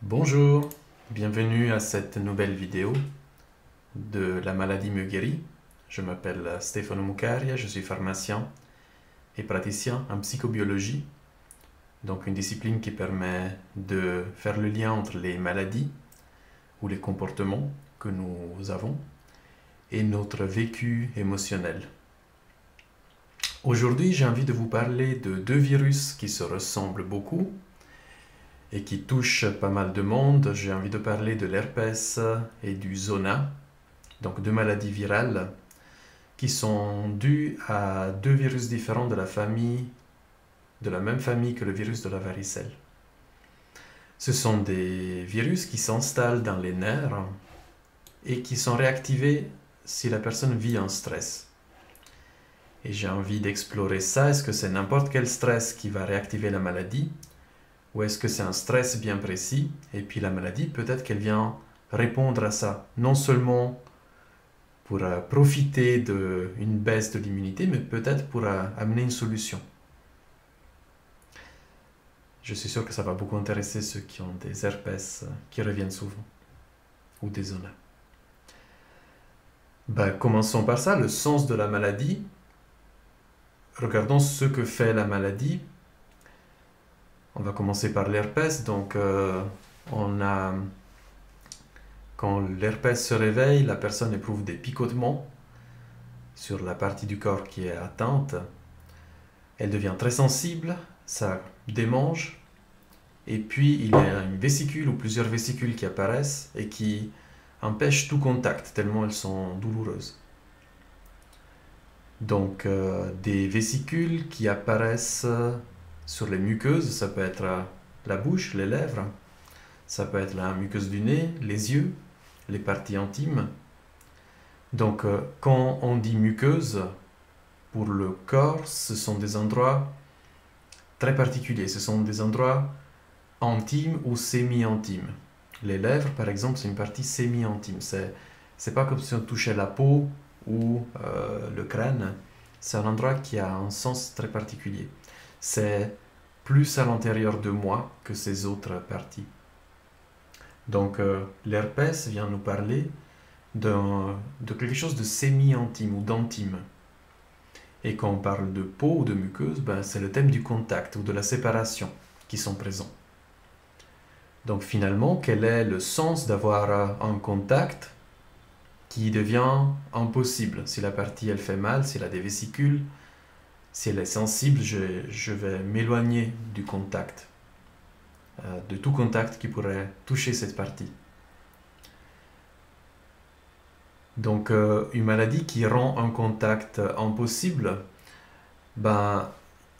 Bonjour, bienvenue à cette nouvelle vidéo de La maladie me guérit. Je m'appelle Stefano Mucaria, je suis pharmacien et praticien en psychobiologie, donc une discipline qui permet de faire le lien entre les maladies ou les comportements que nous avons et notre vécu émotionnel. Aujourd'hui, j'ai envie de vous parler de deux virus qui se ressemblent beaucoup et qui touchent pas mal de monde. J'ai envie de parler de l'herpès et du zona, donc deux maladies virales qui sont dues à deux virus différents de la même famille que le virus de la varicelle. Ce sont des virus qui s'installent dans les nerfs et qui sont réactivés si la personne vit en stress. Et j'ai envie d'explorer ça. Est-ce que c'est n'importe quel stress qui va réactiver la maladie? Ou est-ce que c'est un stress bien précis? Et puis la maladie, peut-être qu'elle vient répondre à ça. Non seulement pour profiter d'une baisse de l'immunité, mais peut-être pour amener une solution. Je suis sûr que ça va beaucoup intéresser ceux qui ont des herpès qui reviennent souvent. Ou des zonas. Commençons par ça, le sens de la maladie. Regardons ce que fait la maladie. On va commencer par l'herpès. Donc, quand l'herpès se réveille, la personne éprouve des picotements sur la partie du corps qui est atteinte. Elle devient très sensible, ça démange. Et puis, il y a une vésicule ou plusieurs vésicules qui apparaissent et qui empêchent tout contact, tellement elles sont douloureuses. Donc, des vésicules qui apparaissent sur les muqueuses, ça peut être la bouche, les lèvres, ça peut être la muqueuse du nez, les yeux, les parties intimes. Donc, quand on dit muqueuse, pour le corps, ce sont des endroits très particuliers. Ce sont des endroits intimes ou semi-intimes. Les lèvres, par exemple, c'est une partie semi-intime. C'est pas comme si on touchait la peau ou le crâne. C'est un endroit qui a un sens très particulier. C'est plus à l'intérieur de moi que ces autres parties. Donc, l'herpès vient nous parler de quelque chose de semi-intime ou d'intime. Et quand on parle de peau ou de muqueuse, c'est le thème du contact ou de la séparation qui sont présents. Donc finalement, quel est le sens d'avoir un contact qui devient impossible? Si la partie elle fait mal, si elle a des vésicules, si elle est sensible, je vais m'éloigner du contact, de tout contact qui pourrait toucher cette partie. Donc, une maladie qui rend un contact impossible,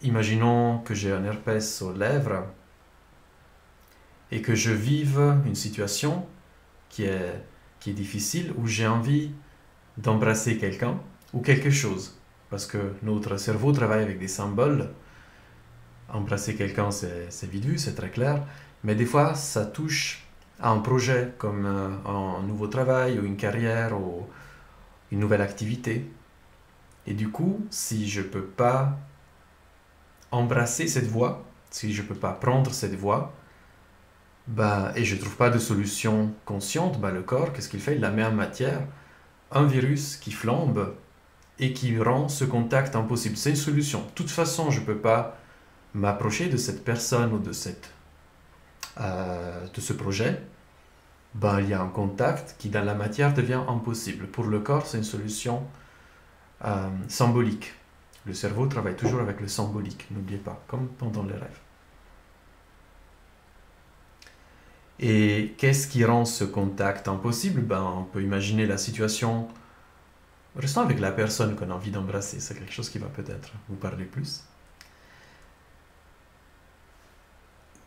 imaginons que j'ai un herpès aux lèvres et que je vive une situation qui est difficile, où j'ai envie d'embrasser quelqu'un ou quelque chose. Parce que notre cerveau travaille avec des symboles. Embrasser quelqu'un, c'est vite vu, c'est très clair. Mais des fois, ça touche à un projet comme un nouveau travail ou une carrière ou une nouvelle activité. Et du coup, si je ne peux pas embrasser cette voie, si je ne peux pas prendre cette voie, et je ne trouve pas de solution consciente, le corps, qu'est-ce qu'il fait? Il la met en matière, un virus qui flambe et qui rend ce contact impossible. C'est une solution. De toute façon, je ne peux pas m'approcher de cette personne ou de ce projet. Il y a un contact qui, dans la matière, devient impossible. Pour le corps, c'est une solution symbolique. Le cerveau travaille toujours avec le symbolique, n'oubliez pas, comme pendant les rêves. Et qu'est-ce qui rend ce contact impossible? On peut imaginer la situation. Restons avec la personne qu'on a envie d'embrasser. C'est quelque chose qui va peut-être vous parler plus.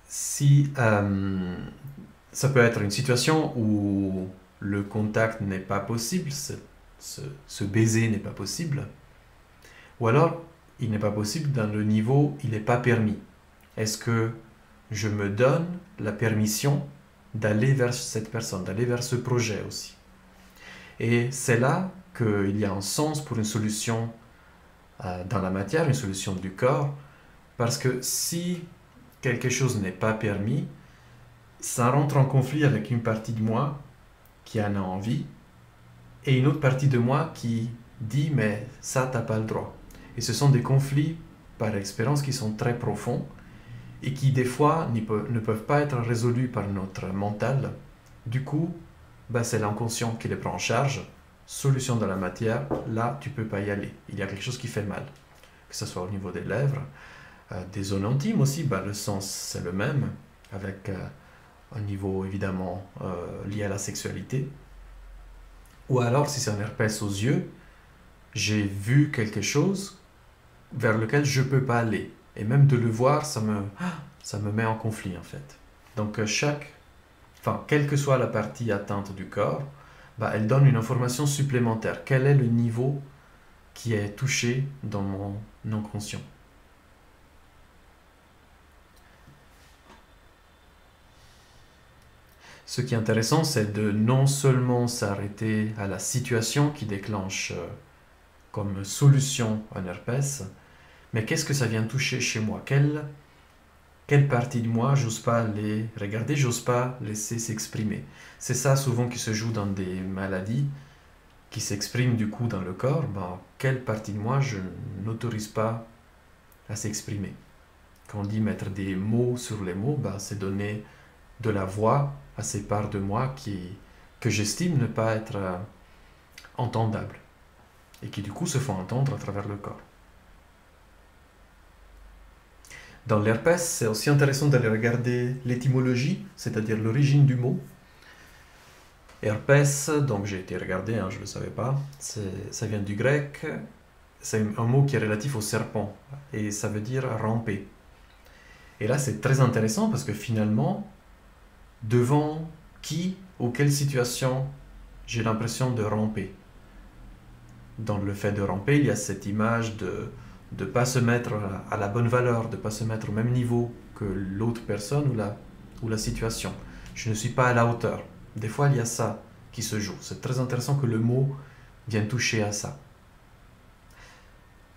Si ça peut être une situation où le contact n'est pas possible, ce baiser n'est pas possible, ou alors il n'est pas possible dans le niveau il n'est pas permis. Est-ce que je me donne la permission d'aller vers cette personne, d'aller vers ce projet aussi? Et c'est là qu'il y a un sens pour une solution dans la matière, une solution du corps, parce que si quelque chose n'est pas permis, ça rentre en conflit avec une partie de moi qui en a envie et une autre partie de moi qui dit mais ça t'as pas le droit. Et ce sont des conflits par expérience qui sont très profonds et qui des fois ne peuvent pas être résolus par notre mental. Du coup, c'est l'inconscient qui les prend en charge. Solution de la matière, là tu peux pas y aller. Il y a quelque chose qui fait mal, que ce soit au niveau des lèvres, des zones intimes aussi, le sens c'est le même, avec un niveau évidemment lié à la sexualité. Ou alors si c'est un herpès aux yeux, j'ai vu quelque chose vers lequel je ne peux pas aller. Et même de le voir, ça me met en conflit en fait. Donc quelle que soit la partie atteinte du corps, elle donne une information supplémentaire. Quel est le niveau qui est touché dans mon inconscient? Ce qui est intéressant, c'est de non seulement s'arrêter à la situation qui déclenche comme solution un herpès, mais qu'est-ce que ça vient toucher chez moi? Quelle partie de moi j'ose pas les regarder, j'ose pas laisser s'exprimer? C'est ça souvent qui se joue dans des maladies qui s'expriment du coup dans le corps. Quelle partie de moi je n'autorise pas à s'exprimer? Quand on dit mettre des mots sur les mots, c'est donner de la voix à ces parts de moi que j'estime ne pas être entendables et qui du coup se font entendre à travers le corps. Dans l'herpès, c'est aussi intéressant d'aller regarder l'étymologie, c'est-à-dire l'origine du mot. Herpès, donc j'ai été regarder, je ne le savais pas, ça vient du grec, c'est un mot qui est relatif au serpent, et ça veut dire ramper. Et là c'est très intéressant parce que finalement, devant qui ou quelle situation j'ai l'impression de ramper. Dans le fait de ramper, il y a cette image de ne pas se mettre à la bonne valeur, de ne pas se mettre au même niveau que l'autre personne ou la situation. Je ne suis pas à la hauteur. Des fois, il y a ça qui se joue. C'est très intéressant que le mot vienne toucher à ça.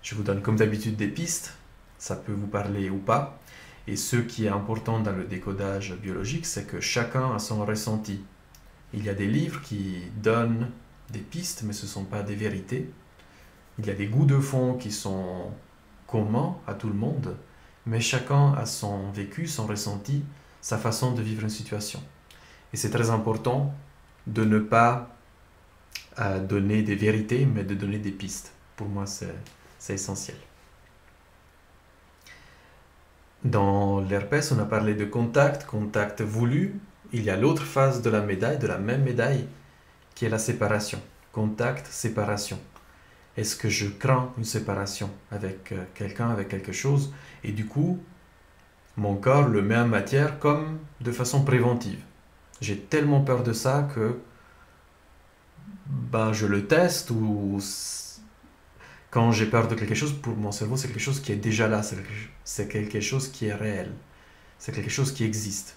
Je vous donne comme d'habitude des pistes, ça peut vous parler ou pas. Et ce qui est important dans le décodage biologique, c'est que chacun a son ressenti. Il y a des livres qui donnent des pistes, mais ce ne sont pas des vérités. Il y a des goûts de fond qui sont communs à tout le monde, mais chacun a son vécu, son ressenti, sa façon de vivre une situation. Et c'est très important de ne pas donner des vérités, mais de donner des pistes. Pour moi, c'est essentiel. Dans l'herpès, on a parlé de contact voulu. Il y a l'autre face de la médaille, de la même médaille, qui est la séparation. Contact, séparation. Est-ce que je crains une séparation avec quelqu'un, avec quelque chose? Et du coup, mon corps le met en matière comme de façon préventive. J'ai tellement peur de ça que je le teste ou quand j'ai peur de quelque chose, pour mon cerveau, c'est quelque chose qui est déjà là, c'est quelque chose qui est réel, c'est quelque chose qui existe.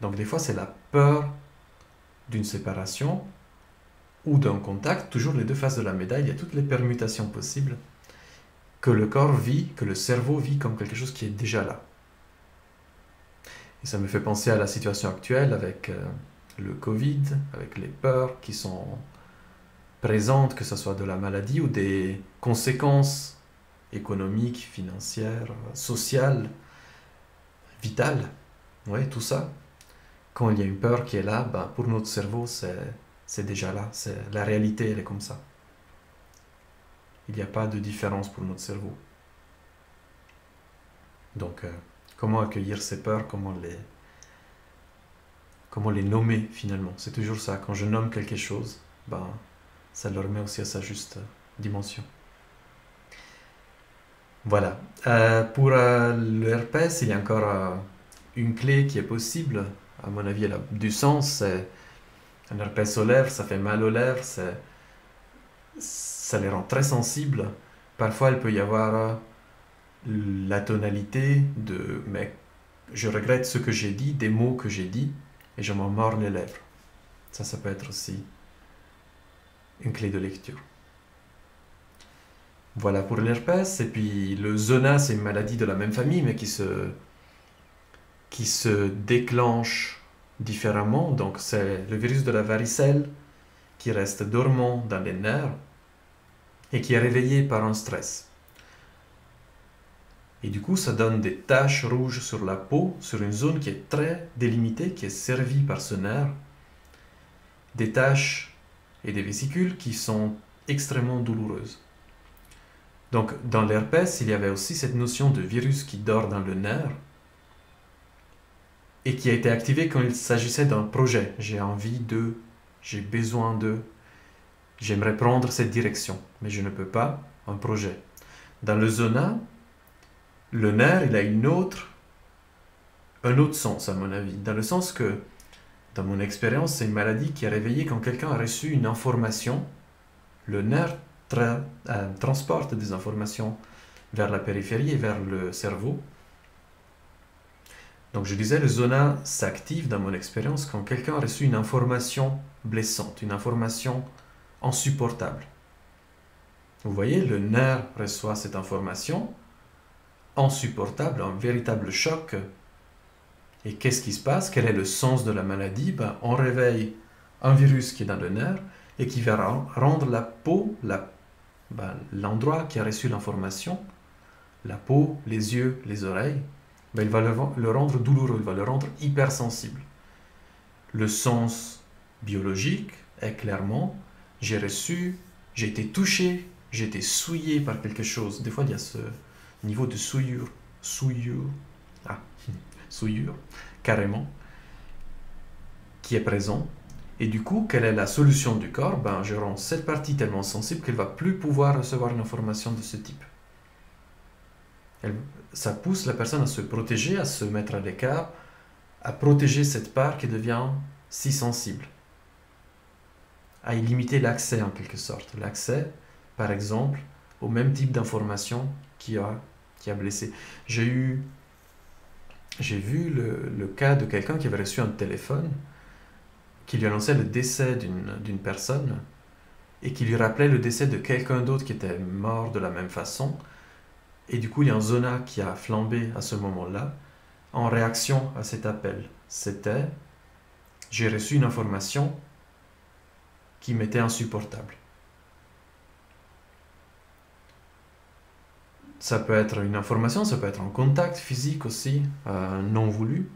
Donc des fois, c'est la peur d'une séparation ou d'un contact, toujours les deux faces de la médaille, il y a toutes les permutations possibles que le corps vit, que le cerveau vit comme quelque chose qui est déjà là. Et ça me fait penser à la situation actuelle avec le Covid, avec les peurs qui sont présentes, que ce soit de la maladie ou des conséquences économiques, financières, sociales, vitales. Oui, tout ça. Quand il y a une peur qui est là, pour notre cerveau, c'est déjà là. La réalité, elle est comme ça. Il n'y a pas de différence pour notre cerveau. Donc, comment accueillir ces peurs, comment les nommer finalement? C'est toujours ça. Quand je nomme quelque chose, ça le remet aussi à sa juste dimension. Voilà. Pour le herpès, il y a encore une clé qui est possible. À mon avis, elle a du sens. C'est un herpès aux lèvres, ça fait mal aux lèvres, ça les rend très sensibles. Parfois, il peut y avoir la tonalité de « mais je regrette ce que j'ai dit, des mots que j'ai dit, et je m'en mords les lèvres ». Ça peut être aussi une clé de lecture. Voilà pour l'herpès. Et puis le zona, c'est une maladie de la même famille, mais qui se déclenche différemment. Donc c'est le virus de la varicelle qui reste dormant dans les nerfs et qui est réveillé par un stress. Et du coup, ça donne des taches rouges sur la peau, sur une zone qui est très délimitée, qui est servie par ce nerf. Des taches et des vésicules qui sont extrêmement douloureuses. Donc, dans l'herpès, il y avait aussi cette notion de virus qui dort dans le nerf et qui a été activé quand il s'agissait d'un projet. J'ai envie de, j'ai besoin de, j'aimerais prendre cette direction, mais je ne peux pas, un projet. Dans le zona, le nerf, il a un autre sens, à mon avis, dans le sens que, dans mon expérience, c'est une maladie qui est réveillée quand quelqu'un a reçu une information. Le nerf transporte des informations vers la périphérie et vers le cerveau. Donc je disais, le zona s'active dans mon expérience quand quelqu'un a reçu une information blessante, une information insupportable. Vous voyez, le nerf reçoit cette information insupportable, un véritable choc. Et qu'est-ce qui se passe? Quel est le sens de la maladie? On réveille un virus qui est dans le nerf et qui va rendre la peau, l'endroit qui a reçu l'information, la peau, les yeux, les oreilles, il va le rendre douloureux, il va le rendre hypersensible. Le sens biologique est clairement, j'ai été touché, j'ai été souillé par quelque chose. Des fois, il y a ce niveau de souillure, carrément, qui est présent. Et du coup, quelle est la solution du corps? Je rends cette partie tellement sensible qu'elle ne va plus pouvoir recevoir une information de ce type. Ça pousse la personne à se protéger, à se mettre à l'écart, à protéger cette part qui devient si sensible, à y limiter l'accès en quelque sorte. L'accès, par exemple, au même type d'information qui a blessé. J'ai vu le cas de quelqu'un qui avait reçu un téléphone qui lui annonçait le décès d'une personne et qui lui rappelait le décès de quelqu'un d'autre qui était mort de la même façon. Et du coup, il y a un zona qui a flambé à ce moment-là en réaction à cet appel. C'était, j'ai reçu une information qui m'était insupportable. Ça peut être une information, ça peut être un contact physique aussi, non voulu.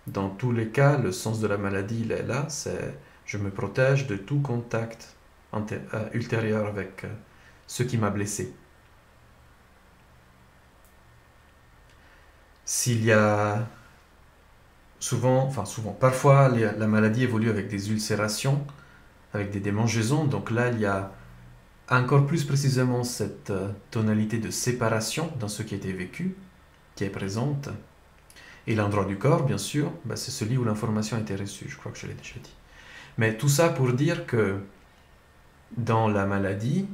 Dans tous les cas, le sens de la maladie, il est là, c'est je me protège de tout contact ultérieur avec ce qui m'a blessé. S'il y a parfois la maladie évolue avec des ulcérations, avec des démangeaisons, donc là il y a encore plus précisément cette tonalité de séparation dans ce qui a été vécu, qui est présente. Et l'endroit du corps, bien sûr, c'est celui où l'information a été reçue, je crois que je l'ai déjà dit. Mais tout ça pour dire que dans la maladie,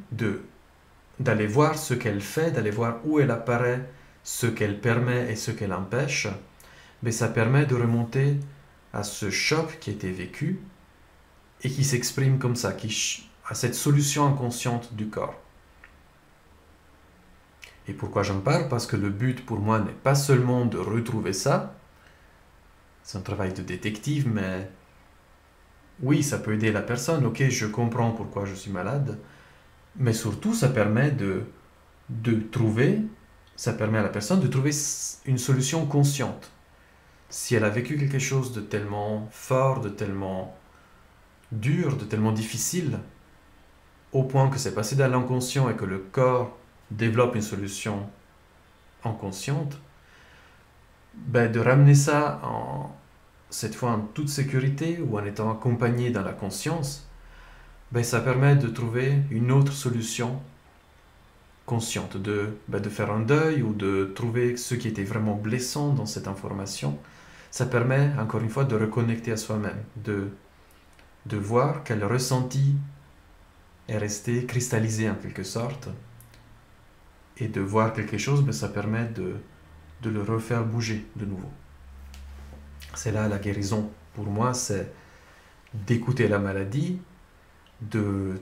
d'aller voir ce qu'elle fait, d'aller voir où elle apparaît, ce qu'elle permet et ce qu'elle empêche, ça permet de remonter à ce choc qui a été vécu et qui s'exprime comme ça, à cette solution inconsciente du corps. Et pourquoi j'en parle? Parce que le but pour moi n'est pas seulement de retrouver ça, c'est un travail de détective, mais oui, ça peut aider la personne, ok, je comprends pourquoi je suis malade, mais surtout ça permet ça permet à la personne de trouver une solution consciente. Si elle a vécu quelque chose de tellement fort, de tellement dur, de tellement difficile, au point que c'est passé dans l'inconscient et que le corps développe une solution inconsciente, de ramener ça cette fois en toute sécurité ou en étant accompagné dans la conscience, ça permet de trouver une autre solution consciente, de faire un deuil ou de trouver ce qui était vraiment blessant dans cette information. Ça permet, encore une fois, de reconnecter à soi-même, de voir quel ressenti est resté cristallisé en quelque sorte, et de voir quelque chose, ça permet de le refaire bouger de nouveau. C'est là la guérison. Pour moi, c'est d'écouter la maladie, de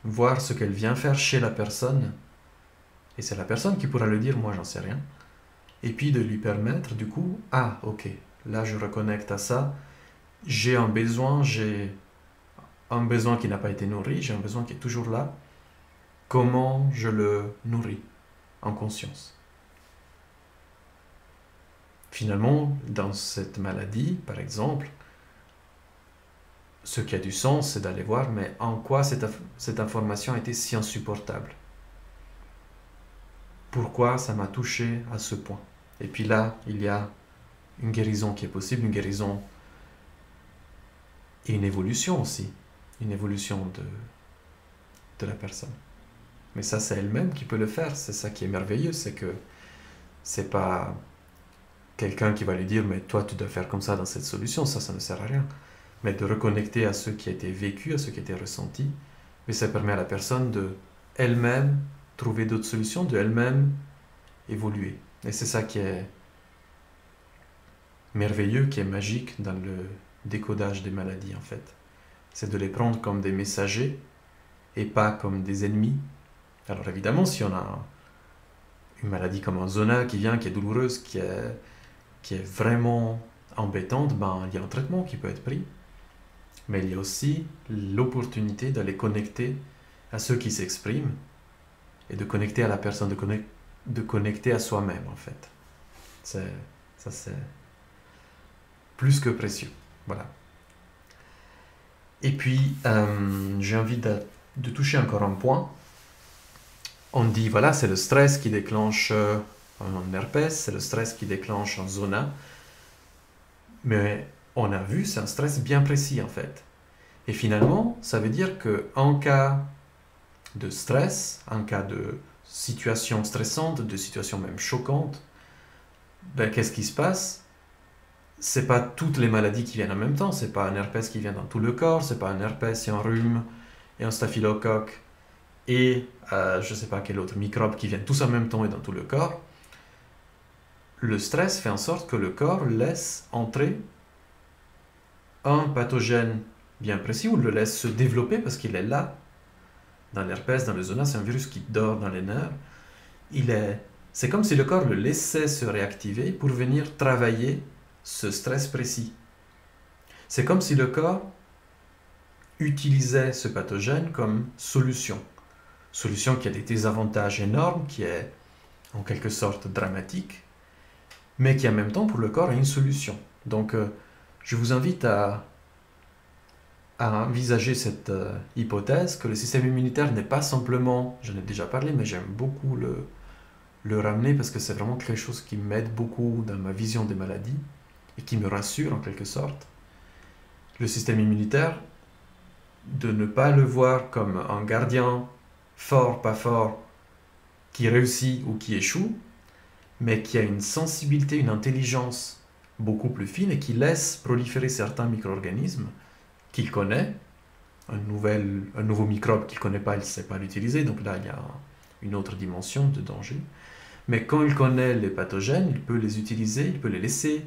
voir ce qu'elle vient faire chez la personne, et c'est la personne qui pourra le dire, moi j'en sais rien, et puis de lui permettre du coup, ok, là je reconnecte à ça, j'ai un besoin qui n'a pas été nourri, j'ai un besoin qui est toujours là. Comment je le nourris en conscience? Finalement, dans cette maladie, par exemple, ce qui a du sens, c'est d'aller voir, mais en quoi cette information a été si insupportable? Pourquoi ça m'a touché à ce point? Et puis là, il y a une guérison qui est possible, une guérison et une évolution aussi, une évolution de la personne. Mais ça, c'est elle-même qui peut le faire. C'est ça qui est merveilleux, c'est que c'est pas quelqu'un qui va lui dire mais toi tu dois faire comme ça dans cette solution, ça ne sert à rien. Mais de reconnecter à ce qui a été vécu, à ce qui a été ressenti, mais ça permet à la personne de elle-même trouver d'autres solutions, de elle-même évoluer. Et c'est ça qui est merveilleux, qui est magique dans le décodage des maladies en fait. C'est de les prendre comme des messagers et pas comme des ennemis. Alors évidemment, si on a une maladie comme un zona qui vient, qui est douloureuse, qui est vraiment embêtante, ben, il y a un traitement qui peut être pris. Mais il y a aussi l'opportunité d'aller connecter à ceux qui s'expriment et de connecter à la personne, de connecter à soi-même en fait. Ça c'est plus que précieux. Voilà. Et puis, j'ai envie de toucher encore un point. On dit, voilà, c'est le stress qui déclenche un herpès, c'est le stress qui déclenche un zona. Mais on a vu, c'est un stress bien précis en fait. Et finalement, ça veut dire qu'en cas de stress, en cas de situation stressante, de situation même choquante, ben, qu'est-ce qui se passe? C'est pas toutes les maladies qui viennent en même temps, c'est pas un herpès qui vient dans tout le corps, c'est pas un herpès et un rhume et un staphylocoque et je sais pas quel autre microbe qui viennent tous en même temps et dans tout le corps. Le stress fait en sorte que le corps laisse entrer un pathogène bien précis ou le laisse se développer parce qu'il est là. Dans l'herpès, dans le zona, c'est un virus qui dort dans les nerfs. C'est comme si le corps le laissait se réactiver pour venir travailler ce stress précis. C'est comme si le corps utilisait ce pathogène comme solution. Solution qui a des désavantages énormes, qui est en quelque sorte dramatique, mais qui en même temps pour le corps est une solution. Donc je vous invite à envisager cette hypothèse que le système immunitaire n'est pas simplement, j'en ai déjà parlé, mais j'aime beaucoup le ramener parce que c'est vraiment quelque chose qui m'aide beaucoup dans ma vision des maladies et qui me rassure en quelque sorte. Le système immunitaire, de ne pas le voir comme un gardien fort, pas fort, qui réussit ou qui échoue, mais qui a une sensibilité, une intelligence beaucoup plus fine et qui laisse proliférer certains micro-organismes qu'il connaît, un nouveau microbe qu'il ne connaît pas, il ne sait pas l'utiliser, donc là il y a une autre dimension de danger. Mais quand il connaît les pathogènes, il peut les utiliser, il peut les laisser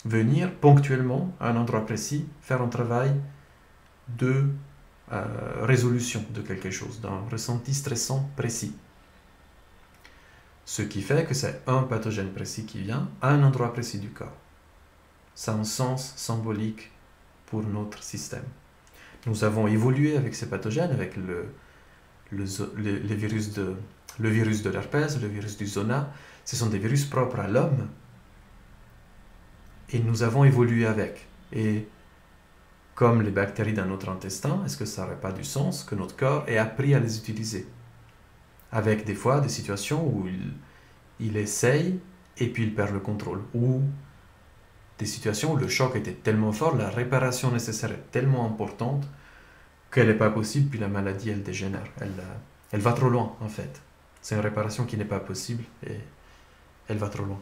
venir ponctuellement à un endroit précis, faire un travail de résolution de quelque chose, d'un ressenti stressant précis. Ce qui fait que c'est un pathogène précis qui vient à un endroit précis du corps. Ça a un sens symbolique pour notre système. Nous avons évolué avec ces pathogènes, avec le virus de l'herpès, le virus du zona. Ce sont des virus propres à l'homme et nous avons évolué avec. Et comme les bactéries dans notre intestin, est-ce que ça n'aurait pas du sens que notre corps ait appris à les utiliser? Avec des fois des situations où il essaye et puis il perd le contrôle. Ou des situations où le choc était tellement fort, la réparation nécessaire est tellement importante qu'elle n'est pas possible, puis la maladie, elle dégénère. Elle va trop loin, en fait. C'est une réparation qui n'est pas possible et elle va trop loin.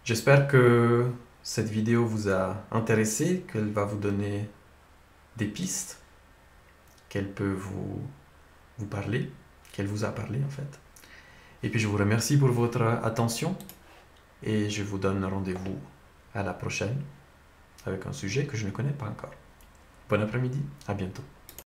J'espère que cette vidéo vous a intéressé, qu'elle va vous donner des pistes, qu'elle peut vous parler, qu'elle vous a parlé en fait. Et puis je vous remercie pour votre attention et je vous donne rendez-vous à la prochaine avec un sujet que je ne connais pas encore. Bon après-midi, à bientôt.